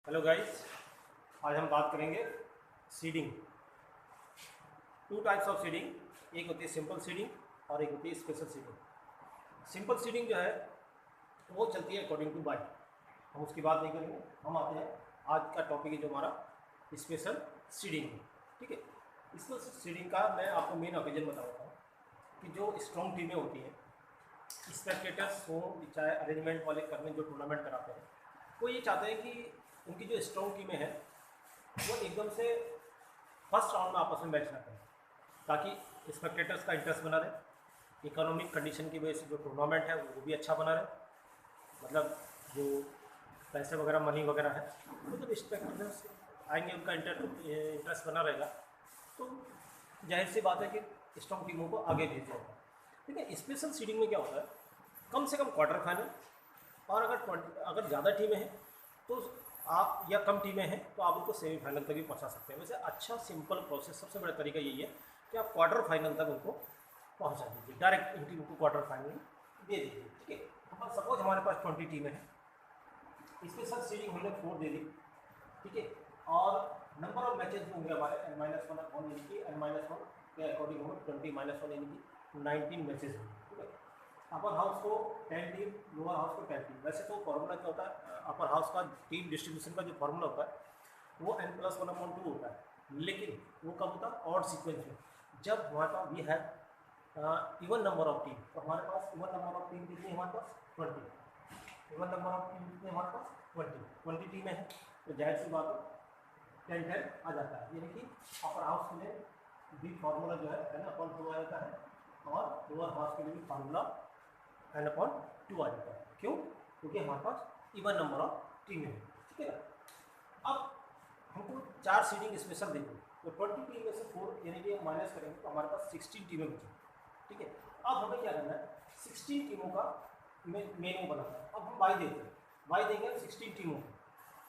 Hello guys, आज हम बात करेंगे seeding. Two types of seeding, एक होती है सिंपल सीडिंग और एक होती है स्पेशल सीडिंग। सिंपल सीडिंग जो है वो चलती है अकॉर्डिंग टू बाई, हम उसकी बात नहीं करेंगे। हम आते हैं, आज का टॉपिक है जो हमारा स्पेशल सीडिंग है। ठीक है, स्पेशल सीडिंग का मैं आपको मेन ओकेजन बताता हूँ कि जो स्ट्रॉन्ग टीमें होती हैं, स्पेक्टेटर्स हों चाहे अरेंजमेंट वाले करने जो टूर्नामेंट कराते हैं, वो ये चाहते हैं कि उनकी जो स्ट्रॉन्ग टीमें हैं वो एकदम से फर्स्ट राउंड में आपस में मैच ना करें, ताकि स्पेक्टेटर्स का इंटरेस्ट बना रहे, इकोनॉमिक कंडीशन की वजह से जो टूर्नामेंट है वो भी अच्छा बना रहे। मतलब जो पैसे वगैरह मनी वगैरह है वो जब स्पेक्टेटर्स आएंगे, उनका इंटरेस्ट बना रहेगा, तो जाहिर सी बात है कि स्ट्रॉन्ग टीमों को आगे भेजा होगा। ठीक है, स्पेशल सीडिंग में क्या होता है, कम से कम क्वार्टर फाइनल, और अगर ज़्यादा टीमें हैं तो आप, या कम टीमें हैं तो आप उनको सेमीफाइनल तक भी पहुंचा सकते हैं। वैसे अच्छा सिंपल प्रोसेस, सबसे बड़ा तरीका यही है कि आप क्वार्टर फाइनल तक उनको पहुंचा दीजिए, डायरेक्ट एंट्री उनको क्वार्टर फाइनल दे दीजिए। ठीक है, अब सपोज हमारे पास 20 टीमें हैं, स्पेशल सीडिंग हमने 4 दे दी। ठीक है, और नंबर ऑफ मैचेज होंगे हमारे n-1 यानी कि n-1 के अकॉर्डिंग होंगे 20-1 यानी कि 19 मैचेज होंगे। ठीक है, अपर हाउस को 10 टीम, लोअर हाउस को 10 टीम। वैसे तो फॉर्मूला क्या होता है, अपर हाउस का टीम डिस्ट्रीब्यूशन का जो फॉर्मूला होता है वो n+1/2 होता है, लेकिन वो कब होता है, ऑड सीक्वेंस में। जब हमारे पास वी है इवन नंबर ऑफ टीम, तो हमारे पास इवन नंबर ऑफ टीम कितनी है, हमारे पास 20। इवन नंबर ऑफ टीम कितनी हमारे पास 20 टीमें हैं, तो जाहिर सी बात है 10-10 आ जाता है। यानी कि अपर हाउस के लिए भी फार्मूला जो है n/2 आ जाता है, और लोअर हाउस के लिए भी फार्मूला n/2 आ जाता है। क्यों? क्योंकि हमारे पास इवन नंबर ऑफ टीमें हैं। ठीक है ना, अब हमको 4 सीडिंग स्पेशल देंगे, तो 20 टीम में से 4 यानी कि माइनस करेंगे तो हमारे पास 16 टीमें बची। ठीक है, अब हमें क्या करना है, 16 टीमों का मेनू बनाना है। अब हम बाई देते हैं, बाई देंगे 16 टीमों को,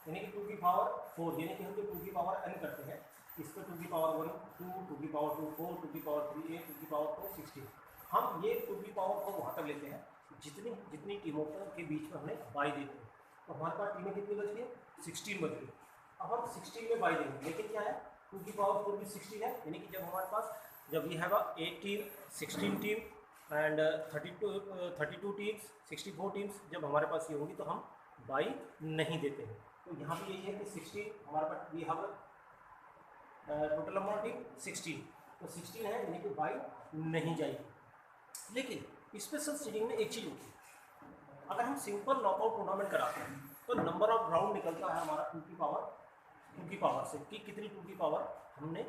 यानी कि 2 की पावर 4, यानी कि हम जो 2 की पावर n करते हैं, इस पर 2 की पावर 1 2, 2 की पावर 2 4, 2 की पावर 3 8, 2 की पावर 4 16। हम ये 2 की पावर को वहाँ तक लेते हैं जितनी जितनी टीमों के बीच में हमने बाई देते हैं। तो हमारे पास टीमें कितनी बच गई, 16 बच गई। अब हम 16 में बाई देंगे, लेकिन क्या है, 2 की पावर 4 भी 16 है, यानी कि जब हमारे पास, जब we have 8 team, 16 team and 32 teams, 64 teams जब हमारे पास ये होंगी तो हम बाई नहीं देते हैं। तो यहाँ भी यही है कि 16 हमारे पास, we have total number of team 16, तो 16 है, यानी कि बाई नहीं जाएगी। लेकिन स्पेशल सीडिंग में एक चीज़ होती है, अगर हम सिंपल नॉकआउट टूर्नामेंट कराते हैं तो नंबर ऑफ राउंड निकलता है हमारा 2 की पावर से, कि कितनी 2 की पावर हमने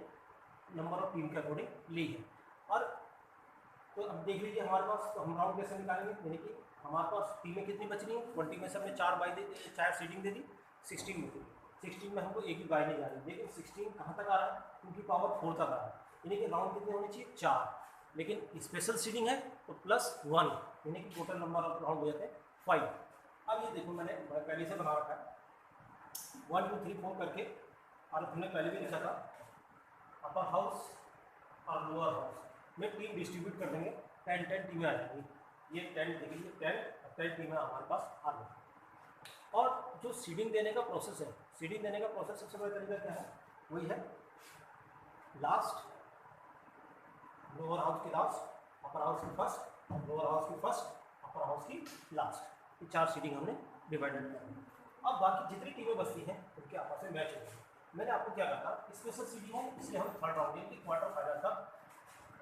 नंबर ऑफ टीम के अकॉर्डिंग ली है। और तो अब देख लीजिए हमारे पास, तो हम राउंड कैसे निकालेंगे, यानी कि हमारे पास टीमें कितनी बच रही हैं, 20 में से हमने 4 सीडिंग दे दी, 16 में थी, 16 में हमको एक भी बाई नहीं जा रही, लेकिन 16 कहाँ तक आ रहा है, 2 की पावर 4 तक आ रहा है, यानी कि राउंड कितने होने चाहिए, 4। लेकिन स्पेशल सीडिंग है तो +1, यानी कि टोटल नंबर ऑफ राउंड हो जाते हैं 5। अब ये देखो, मैंने पहले से बना रखा है 1 2 3 4 करके, और हमने पहले भी लिखा था अपर हाउस और लोअर हाउस में टीम डिस्ट्रीब्यूट कर देंगे, 10-10 टीमें आ जाएंगी। ये 10 देखिए, 10 टीमें हमारे पास आ गई। और जो सीडिंग देने का प्रोसेस है, सीडिंग देने का प्रोसेस सबसे बड़ा तरीका क्या है, वही है लास्ट, लोअर हाउस की लास्ट, अपर हाउस की फर्स्ट, लोअर हाउस की फर्स्ट, अपर हाउस की लास्ट, ये 4 सीडिंग हमने डिवाइडेड कर दी। अब बाकी जितनी टीमें बचती हैं उनके आपस में मैच होगी। मैंने आपको क्या कहा था, स्पेशल सीडिंग है, इसलिए हम थर्ड राउंड यानी क्वार्टर फाइनल तक,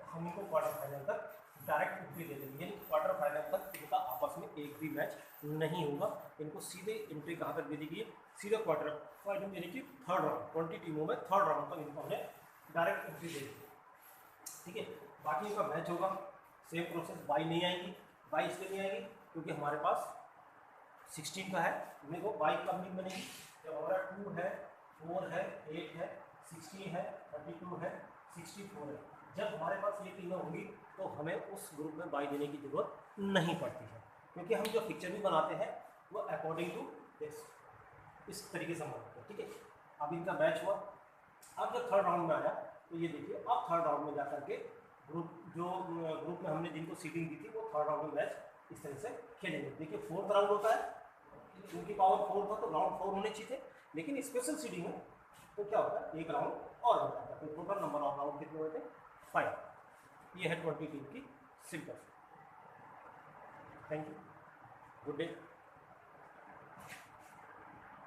हम इनको क्वार्टर फाइनल तक डायरेक्ट एंट्री दे देंगे, यानी क्वार्टर फाइनल तक इनका आपस में एक भी मैच नहीं होगा। इनको सीधे एंट्री कहाँ तक दे दी गई है, सीधे क्वार्टर फाइनल, यानी कि थर्ड राउंड, 20 टीमों में थर्ड राउंड तक इनको हमने डायरेक्ट एंट्री दे दी। ठीक है, बाकी इनका मैच होगा, सेम प्रोसेस, बाई नहीं आएगी। बाई इसलिए नहीं आएगी क्योंकि हमारे पास 16 का है, देखो बाई कब नहीं बनेगी, जब हमारा 2 है, 4 है, 8 है, 16 है, 32 है, 64 है, जब हमारे पास ये टीमें होंगी तो हमें उस ग्रुप में बाई देने की जरूरत नहीं पड़ती है, क्योंकि हम जो पिक्चर भी बनाते हैं वो अकॉर्डिंग टू दिस, इस तरीके से बनाते हैं। ठीक है, अब इनका मैच हुआ, अब जब थर्ड राउंड में आया तो ये देखिए, अब थर्ड राउंड में जाकर के ग्रुप में हमने जिनको सीडिंग दी थी वो थर्ड राउंड में मैच इस तरह से खेलेंगे। देखिए 4th राउंड होता है, इनकी पावर 4 था तो राउंड 4 होने चाहिए थे, लेकिन स्पेशल सीडिंग में तो क्या होता है, एक राउंड और बढ़ जाता है, तो टोटल नंबर ऑफ राउंड कितने हुए थे, 5। ये है 22 की simple. Thank you, good day.